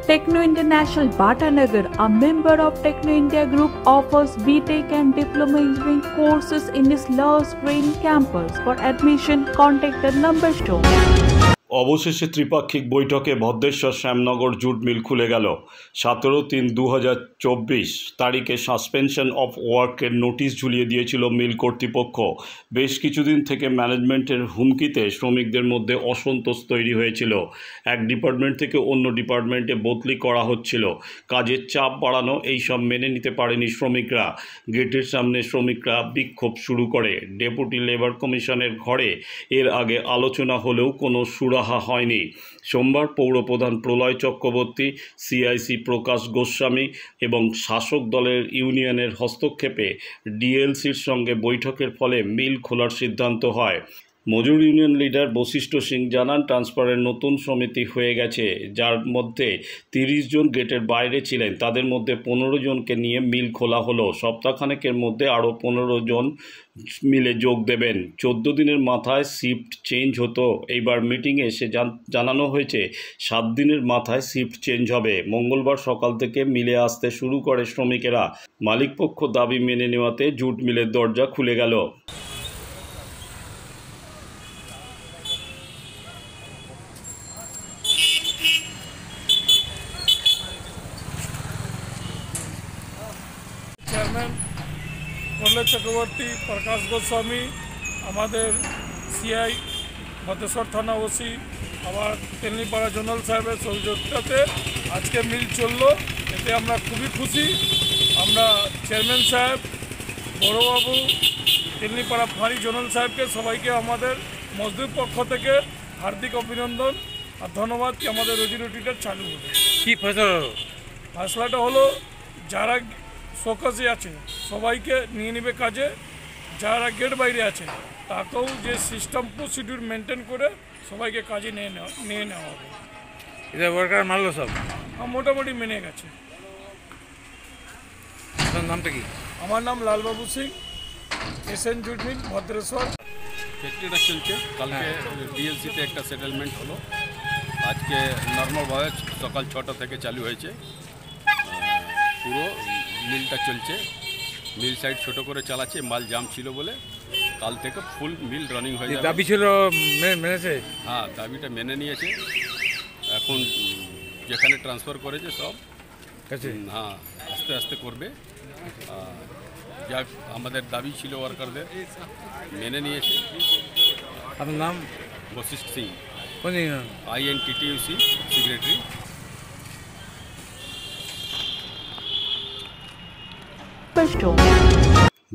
Techno International Bhatanagar, a member of Techno India Group, offers BTech and Diploma Engineering courses in its Lush Green campus. For admission, contact the number shown. অবশেষে ত্রিপাক্ষিক বৈঠকে Bhadreswar Shyamnagar jute mill খুলে গেল। 17-3-2024 তারিখে suspension of ওয়ার্কের notice ঝুলিয়ে দিয়েছিল মিল কর্তৃপক্ষ। বেশ কিছুদিন থেকে ম্যানেজমেন্টের হুমকিতে শ্রমিকদের মধ্যে অসন্তোষ তৈরি হয়েছিল। এক ডিপার্টমেন্ট থেকে অন্য ডিপার্টমেন্টে বদলি করা হচ্ছিল, কাজের চাপ বাড়ানো, এইসব মেনে নিতে পারেনি শ্রমিকরা। গেটের সামনে শ্রমিকরা বিক্ষোভ শুরু করে। ডেপুটি লেবার কমিশনের ঘরে এর আগে আলোচনা হলেও কোনো সুরাহা হয়নি। সোমবার পৌরপ্রধান প্রলয় চক্রবর্তী, সিআইসি প্রকাশ গোস্বামী এবং শাসক দলের ইউনিয়নের হস্তক্ষেপে ডিএলসির সঙ্গে বৈঠকের ফলে মিল খোলার সিদ্ধান্ত হয়। মজুর ইউনিয়ন লিডার বশিষ্ঠ সিং জানান, ট্রান্সফারের নতুন সমিতি হয়ে গেছে, যার মধ্যে 30 জন গেটের বাইরে ছিলেন। তাদের মধ্যে 15 জনকে নিয়ে মিল খোলা হলো। সপ্তাহখানেকের মধ্যে আরও 15 জন মিলে যোগ দেবেন। 14 দিনের মাথায় শিফট চেঞ্জ হতো। এইবার মিটিংয়ে এসে জানানো হয়েছে 7 দিনের মাথায় শিফট চেঞ্জ হবে। মঙ্গলবার সকাল থেকে মিলে আসতে শুরু করে শ্রমিকেরা। মালিকপক্ষ দাবি মেনে নেওয়াতে জুট মিলের দরজা খুলে গেল। চেয়ারম্যান প্রলয় চক্রবর্তী, প্রকাশ গোস্বামী, আমাদের সিআই ভদ্রেশ্বর থানা ওসি, আবার তেলনিপাড়া জোনাল সাহেবের সহযোগিতাতে আজকে মিল চললো। এতে আমরা খুবই খুশি। আমরা চেয়ারম্যান সাহেব, বড়বাবু, তেলনিপাড়া ফাঁড়ি জোনাল সাহেবকে, সবাইকে আমাদের মজদুর পক্ষ থেকে হার্দিক অভিনন্দন আর ধন্যবাদ কি আমাদের রুজিরুটিটা চালু হবে। কী ফয়সলাটা হলো, যারা ফোকাসে আছে সবাইকে নিয়ে নেবে কাজে, যারা গেট বাইরে আছে তাকেও যে সিস্টেম প্রসিডিউর মেনটেন করে সবাইকে কাজে নিয়ে নেওয়া হবে। এটা ওয়ার্কার মানলো সব? মোটামুটি মেনে গেছে। আপনার নামটা কি? আমার নাম Lalbabu Singh, SN jute mill, Bhadreswar. ফ্যাক্টরিটা চলছে। কালকে ডিএলসিতে একটা সেটেলমেন্ট হলো। আজকে নর্মালভাবে সকাল 6টা থেকে চালু হয়েছে। পুরো মিলটা চলছে। মিল সাইড ছোট করে চালাচ্ছে, মাল জাম ছিল বলে। কাল থেকে ফুল মিল রানিং হয়ে যাবে। দাবি ছিল মেনেছে? হ্যাঁ, দাবিটা মেনে নিয়েছে। এখন যেখানে ট্রান্সফার করেছে সব হ্যাঁ আস্তে আস্তে করবে। যা আমাদের দাবি ছিল ওয়ার্কারদের মেনে নিয়েছে। আপনার নাম? Vashishtha Singh, INTTUC secretary.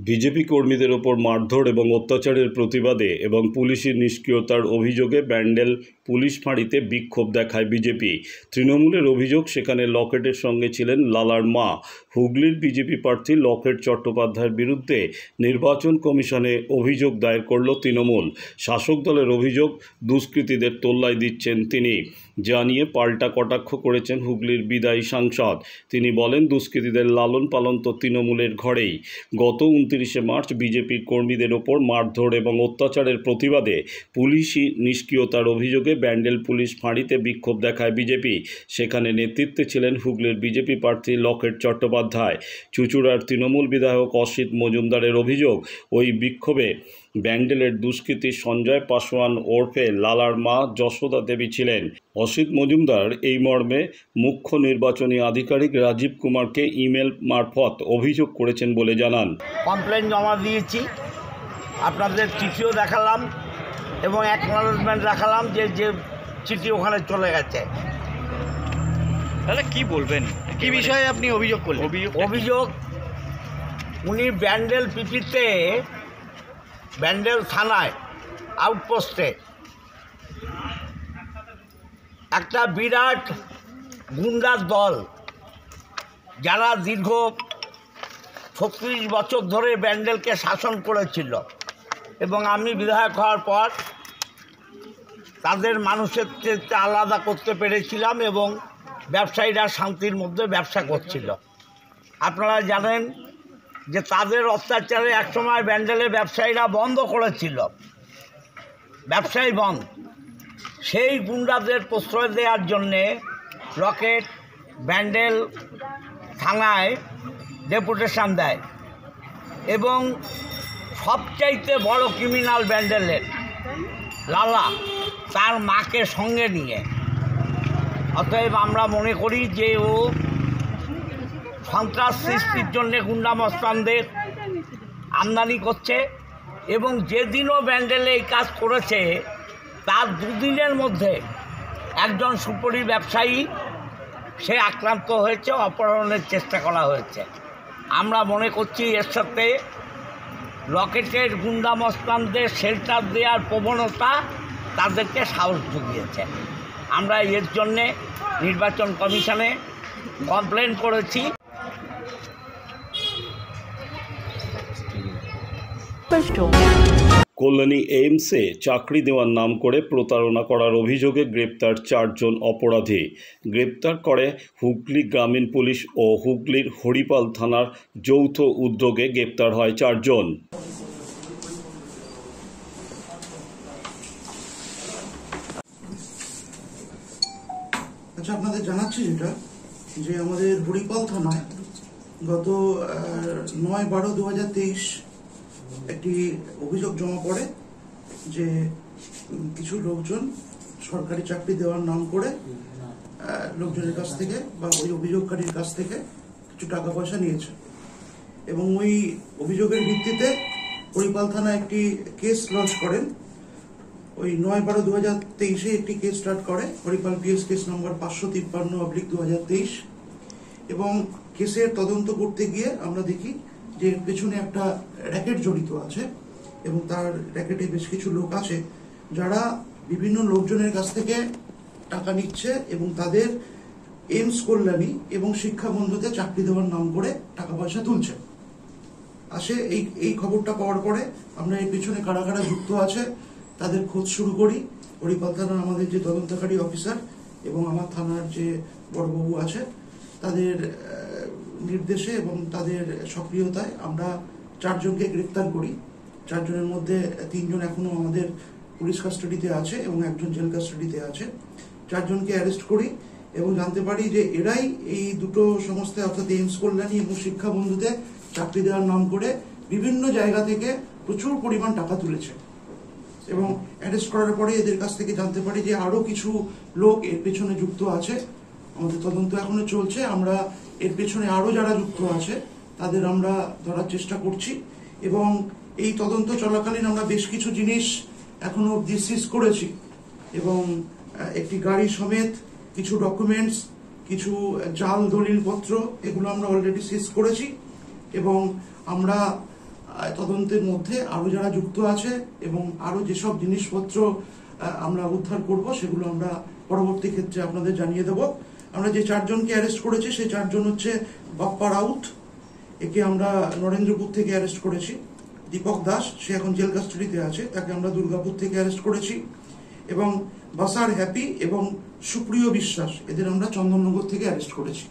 BJP কর্মীদের ওপর মারধর এবং অত্যাচারের প্রতিবাদে এবং পুলিশি নিষ্ক্রিয়তার অভিযোগে ব্যান্ডেল পুলিশ ফাঁড়িতে বিক্ষোভ দেখায় বিজেপি। তৃণমূলের অভিযোগ, সেখানে লকেটের সঙ্গে ছিলেন লালার মা। হুগলির বিজেপি প্রার্থী লকেট চট্টোপাধ্যায়ের বিরুদ্ধে নির্বাচন কমিশনে অভিযোগ দায়ের করল তৃণমূল। শাসক দলের অভিযোগ, দুষ্কৃতীদের তোল্লাই দিচ্ছেন তিনি, যা নিয়ে পাল্টা কটাক্ষ করেছেন হুগলির বিদায়ী সাংসদ। তিনি বলেন, দুষ্কৃতীদের লালন পালন তো তৃণমূলের ঘরেই। গত 29শে মার্চ বিজেপির কর্মীদের ওপর মারধর এবং অত্যাচারের প্রতিবাদে পুলিশি নিষ্ক্রিয়তার অভিযোগে ব্যান্ডেল পুলিশ ফাঁড়িতে বিক্ষোভ দেখায় বিজেপি। সেখানে নেতৃত্বে ছিলেন হুগলির বিজেপি প্রার্থী লকেট চট্টোপাধ্যায়। চুঁচুড়ার তৃণমূল বিধায়ক অসিত মজুমদারের অভিযোগ, ওই বিক্ষোভে ব্যান্ডেলের দুষ্কৃতী সঞ্জয় পাসওয়ান ওরফে লালার মা যশোদা দেবী ছিলেন। অসিত মজুমদার এই মর্মে মুখ্য নির্বাচনী আধিকারিক রাজীব কুমারকে ইমেল মারফত অভিযোগ করেছেন বলে জানান। কমপ্লেন জমা দিয়েছি, আপনাদের চিঠিও দেখালাম এবং অ্যাকনলেজমেন্ট দেখালাম যে চিঠি ওখানে চলে গেছে। তাহলে কি বলবেন, কি বিষয়ে আপনি অভিযোগ করলেন? অভিযোগ, উনি ব্যান্ডেল পিপিতে, ব্যান্ডেল থানায় আউটপোস্টে একটা বিরাট গুন্ডার দল, যারা দীর্ঘ 36 বছর ধরে ব্যান্ডেলকে শাসন করেছিল এবং আমি বিধায়ক হওয়ার পর তাদের মানুষের থেকে আলাদা করতে পেরেছিলাম এবং ব্যবসায়ীরা শান্তির মধ্যে ব্যবসা করছিল। আপনারা জানেন যে তাদের অত্যাচারে একসময় ব্যান্ডেলে ব্যবসায়ীরা বন্ধ করেছিল, ব্যবসায়ী বন্ধ। সেই গুন্ডাদের প্রশ্রয় দেওয়ার জন্যে লকেট ব্যান্ডেল থানায় ডেপুটেশন দেয় এবং সবচাইতে বড় ক্রিমিনাল ব্যান্ডেলের লালা তার মাকে সঙ্গে নিয়ে, অতএব আমরা মনে করি যে ও সন্ত্রাস সৃষ্টির জন্যে গুন্ডামস্তানদের আমদানি করছে এবং যেদিনও ব্যান্ডেলে এই কাজ করেছে তার দুদিনের মধ্যে একজন সুপরি ব্যবসায়ী সে আক্রান্ত হয়েছে, অপহরণের চেষ্টা করা হয়েছে। আমরা মনে করছি এর সাথে রকেটের গুন্ডামস্তানদের শেল্টার দেওয়ার প্রবণতা তাদেরকে সাহস জুগিয়েছে। আমরা এর জন্যে নির্বাচন কমিশনে কমপ্লেন করেছি। কল্যাণী এইমসে চাকরি দেওয়ার নাম করে প্রতারণা করার অভিযোগে গ্রেপ্তার 4 জন অপরাধী। গ্রেপ্তার করে হুগলি গ্রামীণ পুলিশ ও হুগলির হরিপাল থানার যৌথ উদ্যোগে গ্রেপ্তার হয় 4 জন। আচ্ছা, আপনাদের জানাচ্ছি যেটা যে আমাদের হরিপাল থানায় গত 9/12/2023 একটি অভিযোগ জমা পড়ে যে কিছু লোকজন সরকারি চাকরি দেওয়ার নাম করে লোকজনের কাছ থেকে বা ওই অভিযোগকারীর কাছ থেকে কিছু টাকা পয়সা নিয়েছে এবং ওই অভিযোগের ভিত্তিতে হরিপাল থানা একটি কেস লঞ্চ করেন। ওই 9/12/2023 একটি কেস স্টার্ট করে হরিপাল পিএস কেস নম্বর 553/2023 এবং কেসের তদন্ত করতে গিয়ে আমরা দেখি যে এর পেছনে একটা র্যাকেট জড়িত আছে এবং তার র্যাকেটে বেশ কিছু লোক আছে যারা বিভিন্ন লোকজনের কাছ থেকে টাকা নিচ্ছে এবং তাদের এইমস কল্যাণী এবং শিক্ষা বন্ধুতে চাকরি দেওয়ার নাম করে টাকা পয়সা তুলছে। আসে এই খবরটা পাওয়ার পরে আমরা এর পেছনে কারা কারা যুক্ত আছে তাদের খোঁজ শুরু করি। হরিপাল থানার আমাদের যে তদন্তকারী অফিসার এবং আমার থানার যে বড়বাবু আছে তাদের নির্দেশে এবং তাদের সক্রিয়তায় আমরা 4 জনকে গ্রেফতার করি। 4 জনের মধ্যে 3 জন এখনো আমাদের পুলিশ কাস্টাডিতে আছে এবং 1 জন জেল কাস্টাডিতে আছে। 4 জনকে অ্যারেস্ট করি এবং জানতে পারি যে এরাই এই দুটো সংস্থায় অর্থাৎ এইমস কল্যাণী এবং শিক্ষা বন্ধুতে চাকরি দেওয়ার নাম করে বিভিন্ন জায়গা থেকে প্রচুর পরিমাণ টাকা তুলেছে এবং অ্যারেস্ট করার পরে এদের কাছ থেকে জানতে পারি যে আরো কিছু লোক এর পেছনে যুক্ত আছে। আমাদের তদন্ত এখনো চলছে, আমরা এর পেছনে আরো যারা যুক্ত আছে তাদের আমরা ধরার চেষ্টা করছি এবং এই তদন্ত চলাকালীন আমরা বেশ কিছু জিনিস এখনো অবধি সিজ করেছি এবং একটি গাড়ি সমেত কিছু ডকুমেন্টস, কিছু জাল দলিলপত্র এগুলো আমরা অলরেডি সিজ করেছি এবং আমরা তদন্তের মধ্যে আরো যারা যুক্ত আছে এবং আরো যেসব জিনিসপত্র আমরা উদ্ধার করব সেগুলো আমরা পরবর্তী ক্ষেত্রে আপনাদের জানিয়ে দেব। আমরা যে 4 জনকে অ্যারেস্ট করেছি সেই 4 জন হচ্ছে বাপ্পা রাউত, একে আমরা নরেন্দ্রপুর থেকে অ্যারেস্ট করেছি। দীপক দাস, সে এখন জেল কাস্টাডিতে আছে, তাকে আমরা দুর্গাপুর থেকে অ্যারেস্ট করেছি এবং বাসার হ্যাপি এবং সুপ্রিয় বিশ্বাস এদের আমরা চন্দননগর থেকে অ্যারেস্ট করেছি।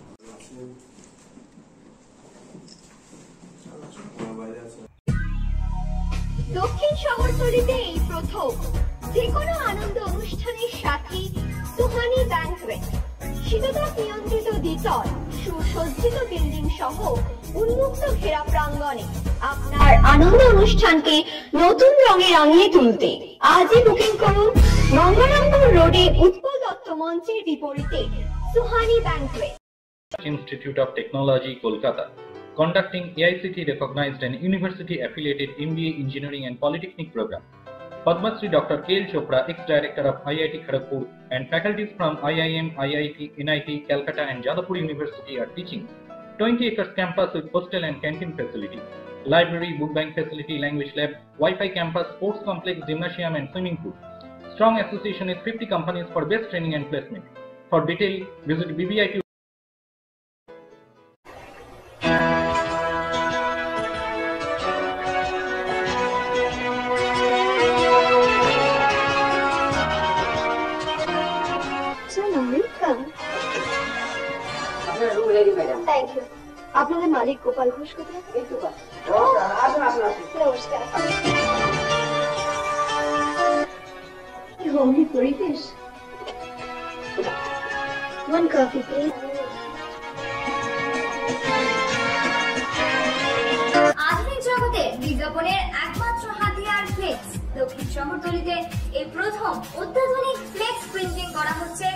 দক্ষিণ শহরতলিতে এই প্রথম যে কোনো আনন্দ অনুষ্ঠানের সাথে সুহানি ব্যাংকুয়েট, শীততাপ নিয়ন্ত্রিত দ্বিতল সুসজ্জিত বিল্ডিং সহ উন্মুক্ত ঘেরা প্রাঙ্গণে আপনার আনন্দ অনুষ্ঠানকে নতুন রঙে রাঙিয়ে তুলতে আজই বুকিং করুন গঙ্গারামপুর রোডে উৎপল দত্ত মঞ্চের বিপরীতে Suhani banquet. Institute of Technology, Kolkata, conducting AICTE recognized and university affiliated MBA Engineering and Polytechnic program. Padma Shri Dr. K.L. Chopra, ex-director of IIT Kharagpur, and faculties from IIM, IIT, NIT, Calcutta and Jadavpur University are teaching 20 acres campus with hostel and canteen facility, library, book bank facility, language lab, Wi-Fi campus, sports complex, gymnasium and swimming pool. Strong association with 50 companies for best training and placement. For detail, visit BBIT. Thank you. আপনাদের মালিক গোপাল ঘোষ কোথায়? নমস্কার। Homely পরিবেশ। One coffee, please. আধুনিক জগতে বিজ্ঞাপনের একমাত্র হাতিয়ার flakes. দক্ষিণ শহরতলিতে এই প্রথম অত্যাধুনিক ফ্লেক্স প্রিন্টিং করা হচ্ছে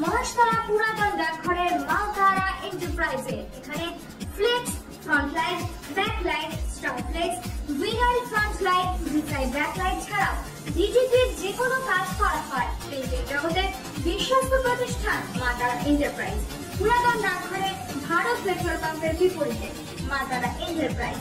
মহাশতলা পুরাতন ডাকঘরের মা তারা এন্টারপ্রাইজে। এখানে flex, front light, back light, star flex, vinyl front light, beside back light ছাড়াও ডিজিটির যে কোনো কাজ করা হয়। প্রিন্টিং জগতে বিশ্বস্ত প্রতিষ্ঠান মা তারা এন্টারপ্রাইজ। পুরাতন ডাকঘরে ভারত পেট্রোল পাম্পের বিপরীতে মা তারা এন্টারপ্রাইজ।